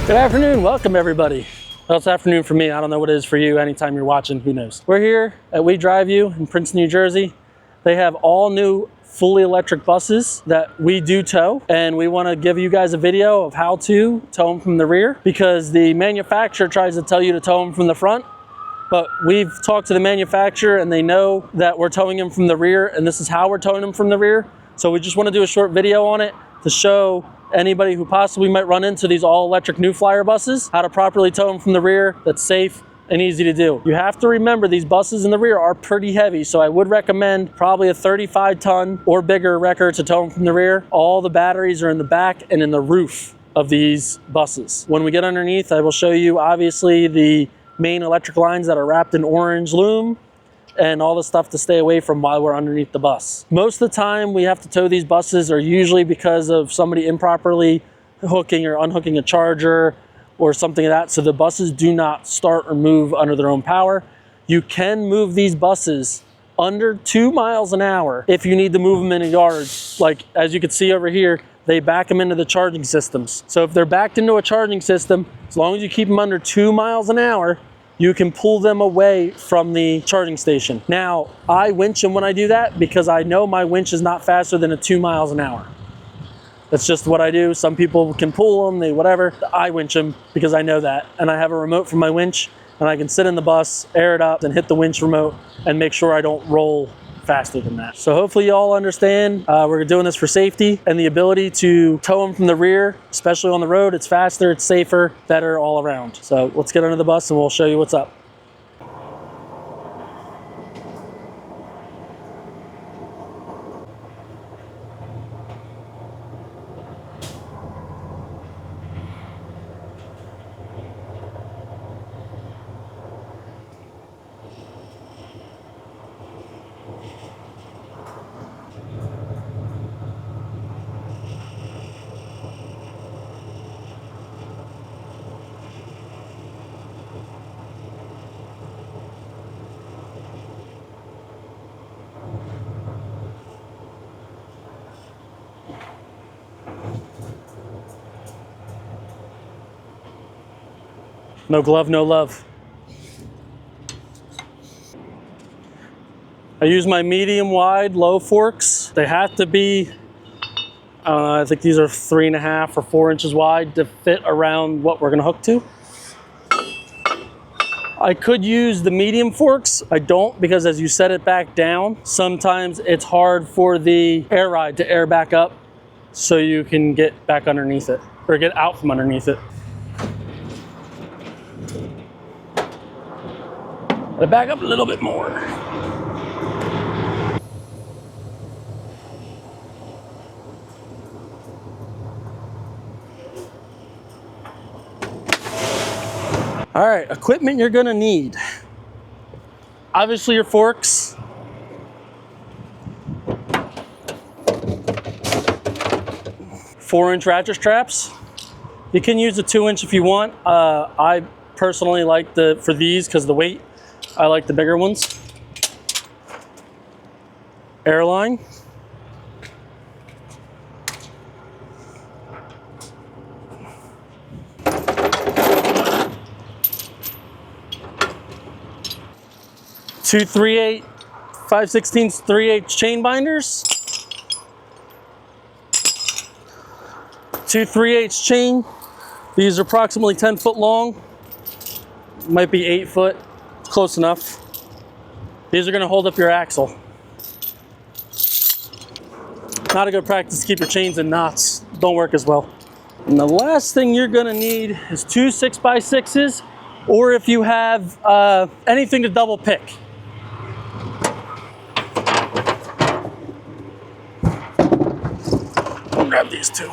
Good afternoon, welcome everybody. Well, it's afternoon for me. I don't know what it is for you. Anytime you're watching, who knows. We're here at We Drive You in Princeton, New Jersey. They have all new fully electric buses that we do tow, and we want to give you guys a video of how to tow them from the rear, because the manufacturer tries to tell you to tow them from the front, but we've talked to the manufacturer and they know that we're towing them from the rear, and this is how we're towing them from the rear. So we just want to do a short video on it to show anybody who possibly might run into these all-electric New Flyer buses how to properly tow them from the rear that's safe and easy to do. You have to remember these buses in the rear are pretty heavy, so I would recommend probably a 35-ton or bigger wrecker to tow them from the rear. All the batteries are in the back and in the roof of these buses. When we get underneath, I will show you obviously the main electric lines that are wrapped in orange loom and all the stuff to stay away from while we're underneath the bus. Most of the time we have to tow these buses are usually because of somebody improperly hooking or unhooking a charger or something like that, so the buses do not start or move under their own power. You can move these buses under 2 miles an hour if you need to move them in a yard. Like as you can see over here, they back them into the charging systems. So if they're backed into a charging system, as long as you keep them under 2 miles an hour, you can pull them away from the charging station. Now, I winch them when I do that because I know my winch is not faster than a 2 miles an hour. That's just what I do. Some people can pull them, they whatever. I winch them because I know that. And I have a remote for my winch, and I can sit in the bus, air it up, and hit the winch remote and make sure I don't roll faster than that. So hopefully you all understand we're doing this for safety and the ability to tow them from the rear, especially on the road. It's faster, it's safer, better all around. So let's get under the bus and we'll show you what's up. No glove, no love. I use my medium wide low forks. They have to be, I think these are 3.5 or 4 inches wide to fit around what we're gonna hook to. I could use the medium forks. I don't, because as you set it back down, sometimes it's hard for the air ride to air back up so you can get back underneath it or get out from underneath it. Let it back up a little bit more. All right, equipment you're gonna need. Obviously your forks. Four-inch ratchet straps. You can use a 2-inch if you want. I personally like for these because of the weight. I like the bigger ones. Airline. Two 3/8, 5/16 3/8 chain binders. Two 3/8 chain. These are approximately 10 foot long. Might be 8 foot. Close enough. These are going to hold up your axle. Not a good practice to keep your chains in knots. Don't work as well. And the last thing you're going to need is 2 6x6s, or if you have anything to double pick. I'll grab these two.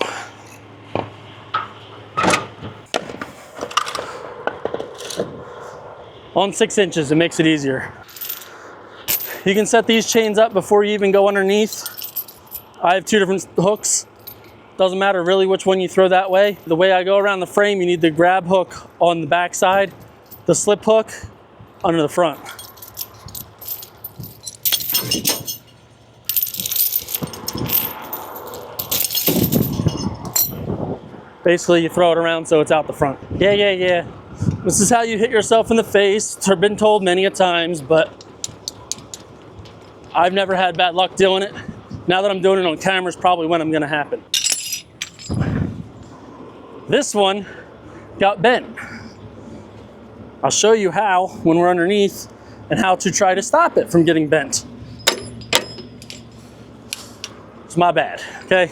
On 6 inches, it makes it easier. You can set these chains up before you even go underneath. I have 2 different hooks. Doesn't matter really which one you throw that way. The way I go around the frame, you need the grab hook on the back side, the slip hook under the front. Basically, you throw it around so it's out the front. Yeah. This is how you hit yourself in the face. It's been told many a times, but I've never had bad luck doing it. Now that I'm doing it on camera is probably when I'm gonna happen. This one got bent. I'll show you how when we're underneath and how to try to stop it from getting bent. It's my bad, okay?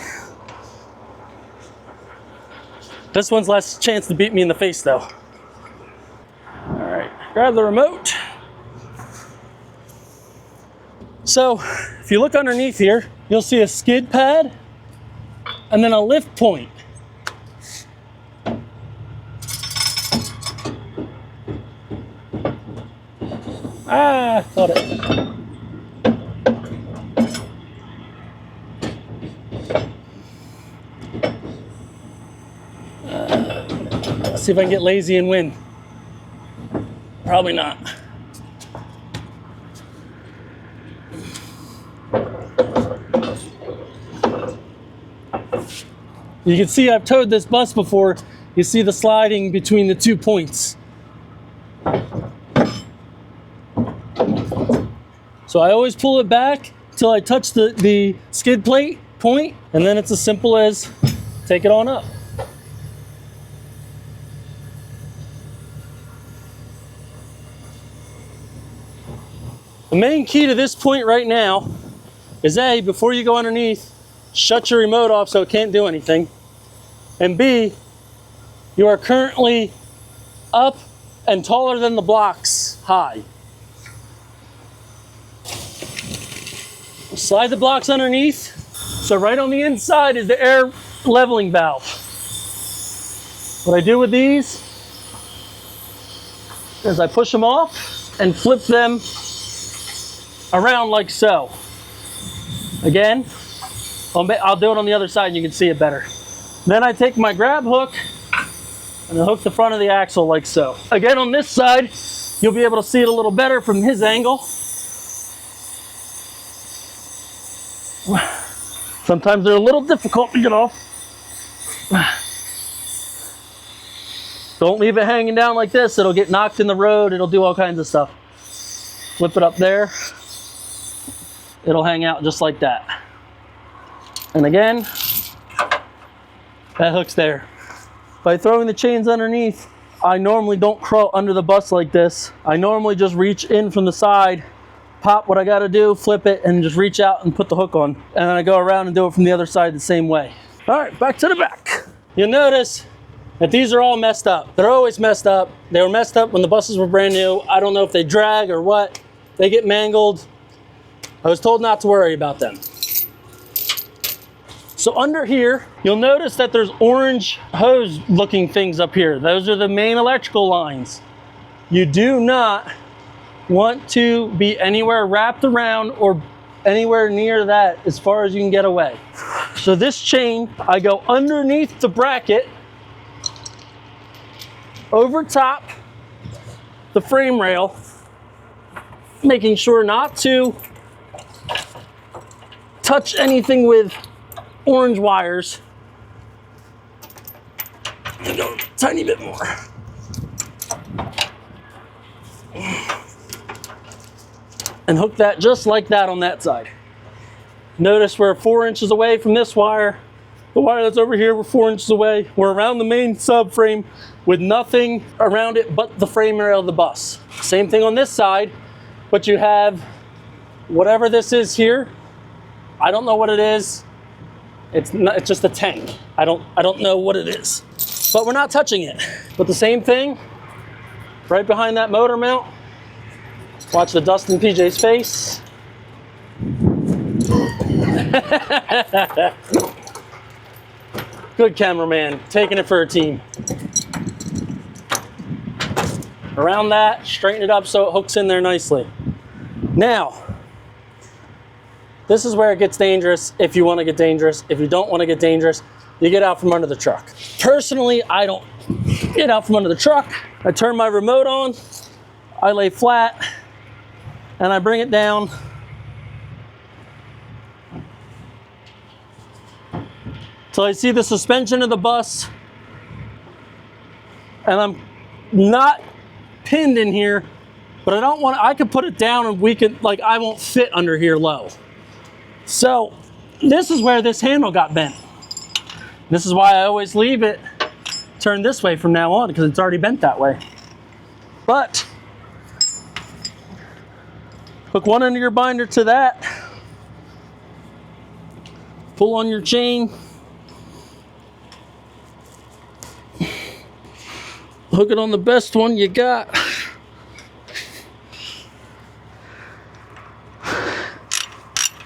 This one's less chance to beat me in the face though. All right, grab the remote. So if you look underneath here, you'll see a skid pad and then a lift point. Thought it. Let's see if I can get lazy and win. Probably not. You can see I've towed this bus before. You see the sliding between the 2 points. So I always pull it back till I touch the skid plate point, and then it's as simple as take it on up. The main key to this point right now is A, before you go underneath, shut your remote off so it can't do anything. And B, you are currently up and taller than the blocks high. Slide the blocks underneath. So right on the inside is the air leveling valve. What I do with these is I push them off and flip them around like so. Again, I'll do it on the other side and you can see it better. Then I take my grab hook and I hook the front of the axle like so. Again, on this side, you'll be able to see it a little better from his angle. Sometimes they're a little difficult to get off. Don't leave it hanging down like this. It'll get knocked in the road. It'll do all kinds of stuff. Flip it up there. It'll hang out just like that. And again, that hook's there. By throwing the chains underneath, I normally don't crawl under the bus like this. I normally just reach in from the side, pop what I gotta do, flip it, and just reach out and put the hook on. And then I go around and do it from the other side the same way. All right, back to the back. You'll notice that these are all messed up. They're always messed up. They were messed up when the buses were brand new. I don't know if they drag or what. They get mangled. I was told not to worry about them. So under here, you'll notice that there's orange hose looking things up here. Those are the main electrical lines. You do not want to be anywhere wrapped around or anywhere near that as far as you can get away. So this chain, I go underneath the bracket, over top the frame rail, making sure not to touch anything with orange wires. And go a tiny bit more. And hook that just like that on that side. Notice we're 4 inches away from this wire. The wire that's over here, we're 4 inches away. We're around the main subframe with nothing around it but the frame rail of the bus. Same thing on this side, but you have whatever this is here. I don't know what it is. It's just a tank. I don't know what it is, but we're not touching it. But the same thing, right behind that motor mount. Watch the dust in PJ's face. Good cameraman, taking it for a team. Around that, straighten it up so it hooks in there nicely. Now, this is where it gets dangerous if you want to get dangerous. If you don't want to get dangerous, you get out from under the truck. Personally, I don't get out from under the truck. I turn my remote on, I lay flat, and I bring it down till I see the suspension of the bus and I'm not pinned in here, but I don't want, I could put it down and we could, like, I won't fit under here low. So this is where this handle got bent. This is why I always leave it turned this way from now on, because it's already bent that way. But hook one end of your binder to that, pull on your chain, hook it on the best one you got,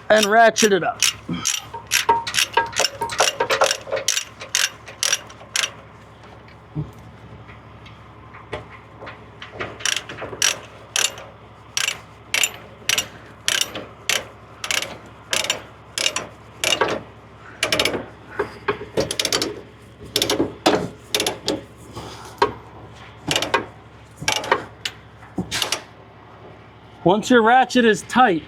and ratchet it up. Once your ratchet is tight,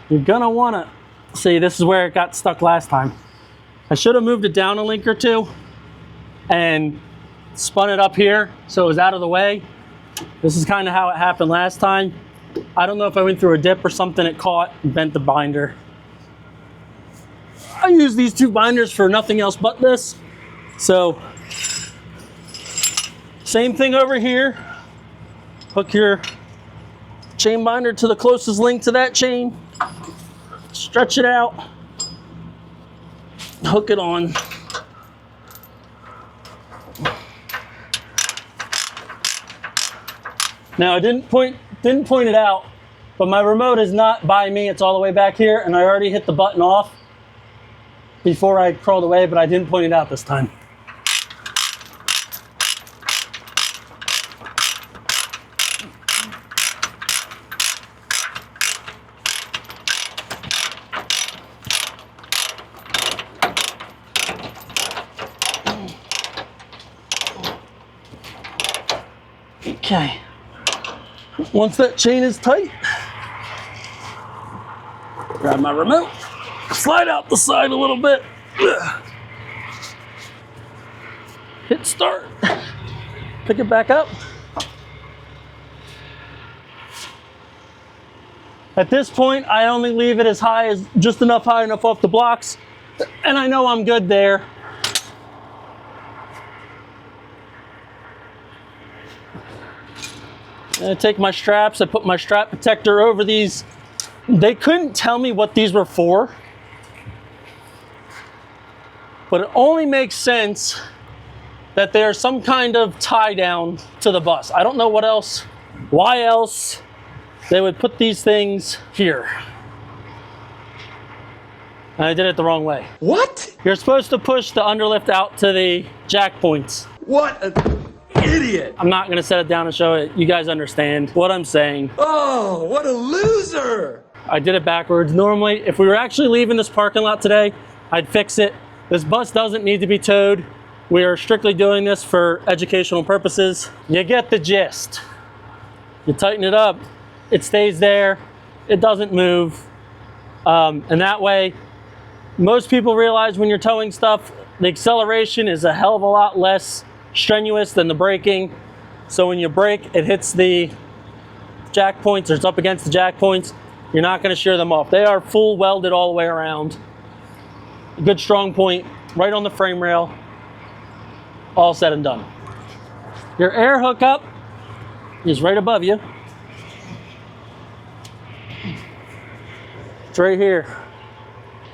you're gonna wanna, see, this is where it got stuck last time. I should have moved it down a link or two and spun it up here so it was out of the way. This is kind of how it happened last time. I don't know if I went through a dip or something, it caught and bent the binder. I use these two binders for nothing else but this. So, same thing over here. Hook your chain binder to the closest link to that chain, stretch it out, hook it on. Now I didn't point it out, but my remote is not by me, it's all the way back here, and I already hit the button off before I crawled away, but I didn't point it out this time. Okay, once that chain is tight, grab my remote, slide out the side a little bit, hit start, pick it back up. At this point, I only leave it as high as, just high enough off the blocks, and I know I'm good there. I take my straps, I put my strap protector over these. They couldn't tell me what these were for, but it only makes sense that there's some kind of tie down to the bus. I don't know what else, why else they would put these things here. And I did it the wrong way. What? You're supposed to push the underlift out to the jack points. What an idiot. I'm not gonna set it down and show it. You guys understand what I'm saying. Oh, what a loser. I did it backwards. Normally, if we were actually leaving this parking lot today, I'd fix it. This bus doesn't need to be towed. We are strictly doing this for educational purposes. You get the gist. You tighten it up, it stays there, it doesn't move. And that way, most people realize when you're towing stuff, the acceleration is a hell of a lot less strenuous than the braking. So when you brake, it hits the jack points, or it's up against the jack points. You're not gonna shear them off. They are full welded all the way around. A good strong point right on the frame rail. All said and done. Your air hookup is right above you. It's right here.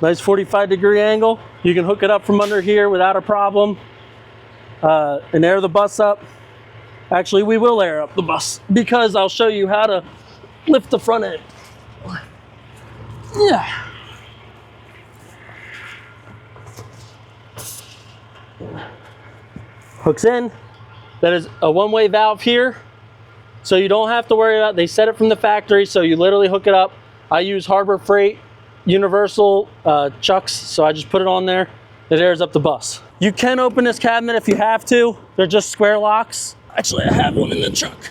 Nice 45-degree angle. You can hook it up from under here without a problem. And air the bus up. Actually, we will air up the bus because I'll show you how to lift the front end. Yeah. Hooks in. That is a one-way valve here. So you don't have to worry about, they set it from the factory, so you literally hook it up. I use Harbor Freight universal chucks, so I just put it on there. It airs up the bus. You can open this cabinet if you have to. They're just square locks. Actually, I have one in the truck.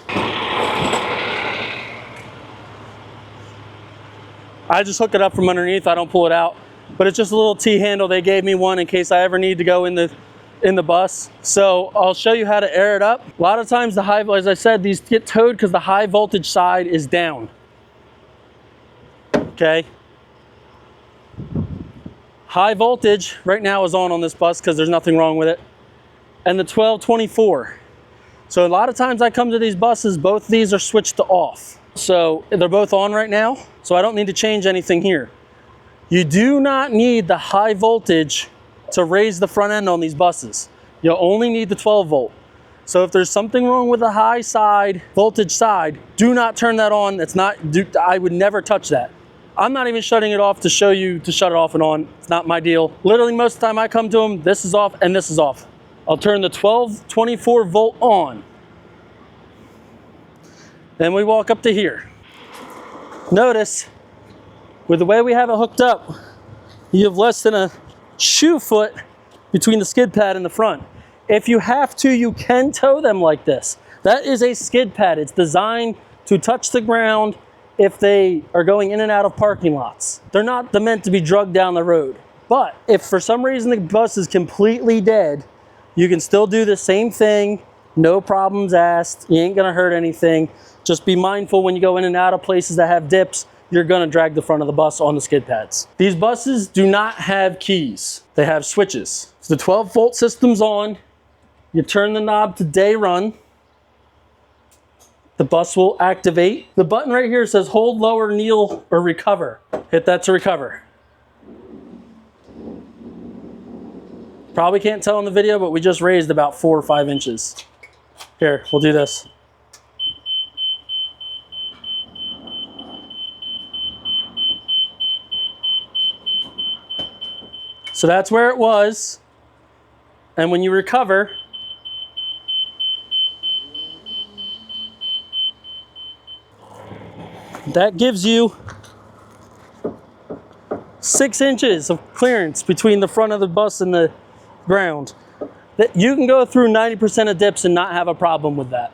I just hook it up from underneath. I don't pull it out. But it's just a little T-handle. They gave me one in case I ever need to go in the in the bus. So I'll show you how to air it up. A lot of times the high, as I said, these get towed because the high voltage side is down. Okay. High voltage right now is on this bus because there's nothing wrong with it. And the 1224. So a lot of times I come to these buses, both of these are switched to off. So they're both on right now. So I don't need to change anything here. You do not need the high voltage to raise the front end on these buses. You only need the 12 volt. So if there's something wrong with the high side, voltage side, do not turn that on. It's not, I would never touch that. I'm not even shutting it off to show you to shut it off and on. It's not my deal. Literally most of the time I come to them, this is off and this is off. I'll turn the 1224 volt on. Then we walk up to here. Notice, with the way we have it hooked up, you have less than a shoe foot between the skid pad and the front. If you have to, you can tow them like this. That is a skid pad. It's designed to touch the ground if they are going in and out of parking lots. They're not meant to be drugged down the road. But if for some reason the bus is completely dead, you can still do the same thing, no problems asked. You ain't gonna hurt anything. Just be mindful when you go in and out of places that have dips, you're gonna drag the front of the bus on the skid pads. These buses do not have keys. They have switches. So the 12 volt system's on. You turn the knob to day run. The bus will activate. The button right here says hold, lower, kneel, or recover. Hit that to recover. Probably can't tell in the video, but we just raised about 4 or 5 inches. Here, we'll do this. So that's where it was. And when you recover, that gives you 6 inches of clearance between the front of the bus and the ground. That you can go through 90% of dips and not have a problem with that.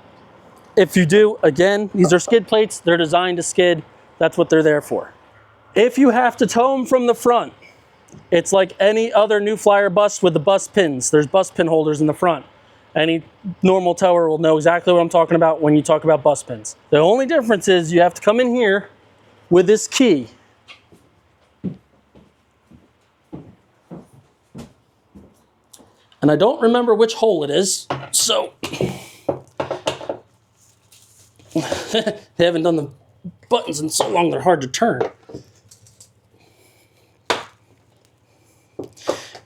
If you do, again, these are skid plates. They're designed to skid. That's what they're there for. If you have to tow them from the front, it's like any other New Flyer bus with the bus pins. There's bus pin holders in the front. Any normal tower will know exactly what I'm talking about when you talk about bus pins. The only difference is you have to come in here with this key. And I don't remember which hole it is, so they haven't done the buttons in so long they're hard to turn.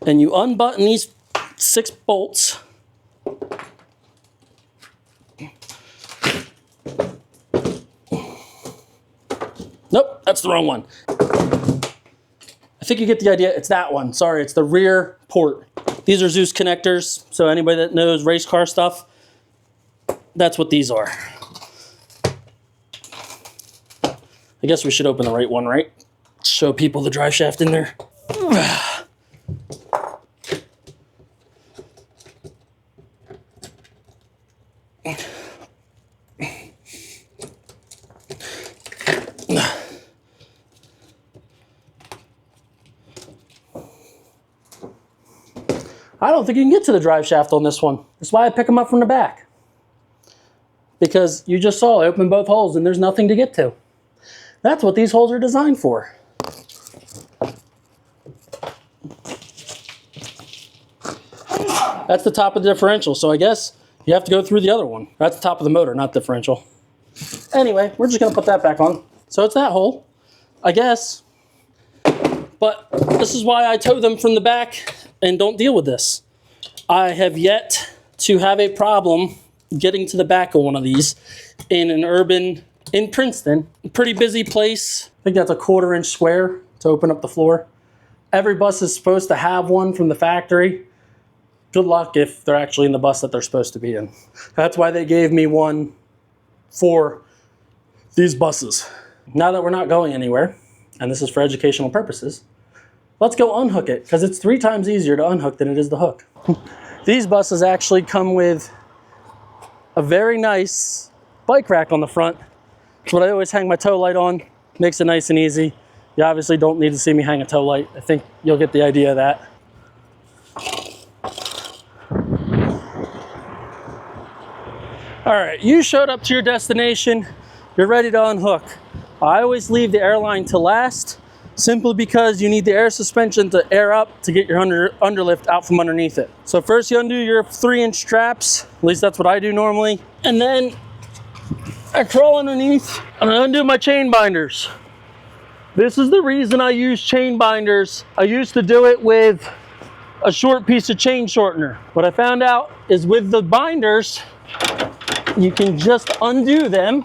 And you unbutton these 6 bolts. Nope, that's the wrong one. I think you get the idea. It's that one. Sorry, it's the rear port. These are Zeus connectors, so anybody that knows race car stuff, that's what these are. I guess we should open the right one, right? Show people the drive shaft in there. I don't think you can get to the drive shaft on this one. That's why I pick them up from the back. Because you just saw I opened both holes and there's nothing to get to. That's what these holes are designed for. That's the top of the differential, so I guess you have to go through the other one. That's the top of the motor, not differential. Anyway, we're just gonna put that back on. So it's that hole, I guess. But this is why I tow them from the back and don't deal with this. I have yet to have a problem getting to the back of one of these in an urban, in Princeton, a pretty busy place. I think that's a 1/4 inch square to open up the floor. Every bus is supposed to have one from the factory. Good luck if they're actually in the bus that they're supposed to be in. That's why they gave me one for these buses. Now that we're not going anywhere, and this is for educational purposes, let's go unhook it, because it's 3 times easier to unhook than it is to hook. These buses actually come with a very nice bike rack on the front. It's what I always hang my tow light on. Makes it nice and easy. You obviously don't need to see me hang a tow light. I think you'll get the idea of that. All right, you showed up to your destination. You're ready to unhook. I always leave the airline to last, simply because you need the air suspension to air up to get your underlift out from underneath it. So first you undo your 3-inch straps, at least that's what I do normally. And then I crawl underneath and I undo my chain binders. This is the reason I use chain binders. I used to do it with a short piece of chain shortener. What I found out is with the binders, you can just undo them.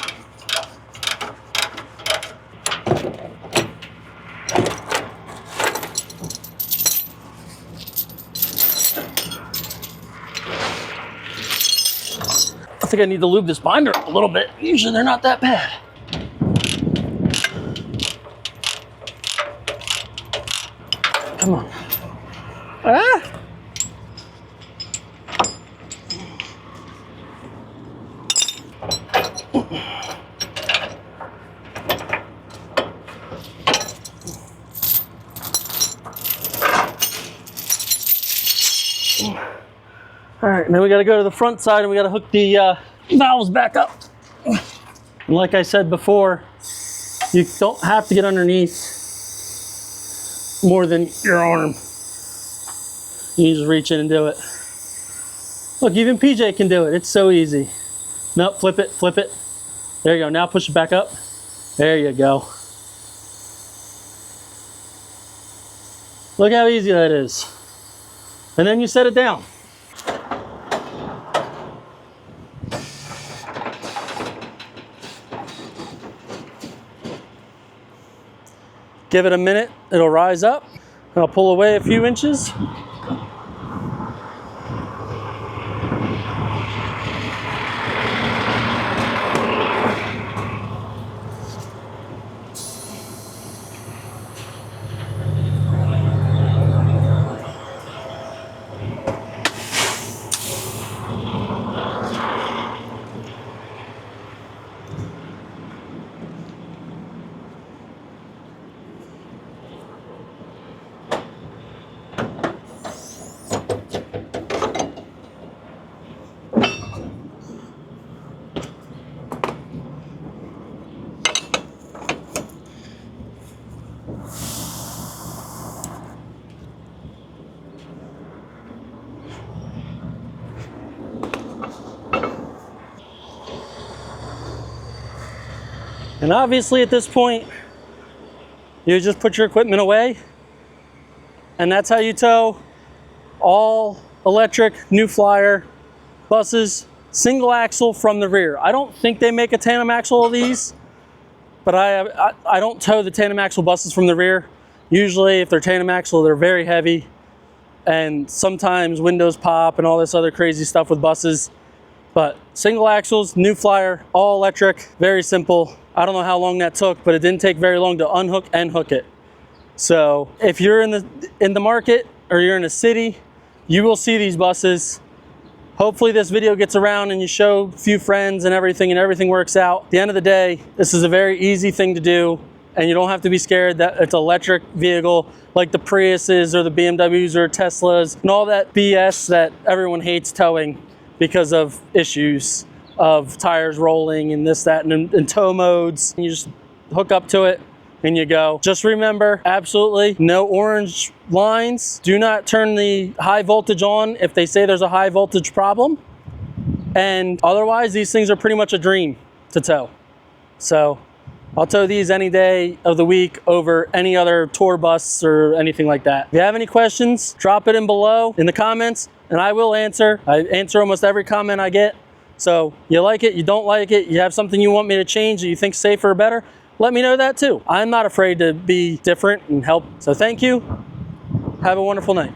I think I need to lube this binder up a little bit. Usually they're not that bad. Come on. Ah! All right, now we got to go to the front side and we got to hook the valves back up. And like I said before, you don't have to get underneath more than your arm. You just reach in and do it. Look, even PJ can do it. It's so easy. Nope, flip it, flip it. There you go. Now push it back up. There you go. Look how easy that is. And then you set it down. Give it a minute, it'll rise up. I'll pull away a few inches. And obviously at this point, you just put your equipment away, and that's how you tow all electric New Flyer buses, single axle from the rear. I don't think they make a tandem axle of these, but I don't tow the tandem axle buses from the rear. Usually if they're tandem axle, they're very heavy, and sometimes windows pop and all this other crazy stuff with buses. But single axles, New Flyer, all electric, very simple. I don't know how long that took, but it didn't take very long to unhook and hook it. So if you're in the market or you're in a city, you will see these buses. Hopefully this video gets around and you show a few friends and everything works out. At the end of the day, this is a very easy thing to do, and you don't have to be scared that it's an electric vehicle like the Priuses or the BMWs or Teslas and all that BS that everyone hates towing because of issues of tires rolling and this, that, and tow modes. You just hook up to it and you go. Just remember, absolutely no orange lines. Do not turn the high voltage on if they say there's a high voltage problem. And otherwise, these things are pretty much a dream to tow. So I'll tow these any day of the week over any other tour bus or anything like that. If you have any questions, drop it in below in the comments and I will answer. I answer almost every comment I get. So you like it, you don't like it, you have something you want me to change that you think safer or better, let me know that too. I'm not afraid to be different and help. So thank you. Have a wonderful night.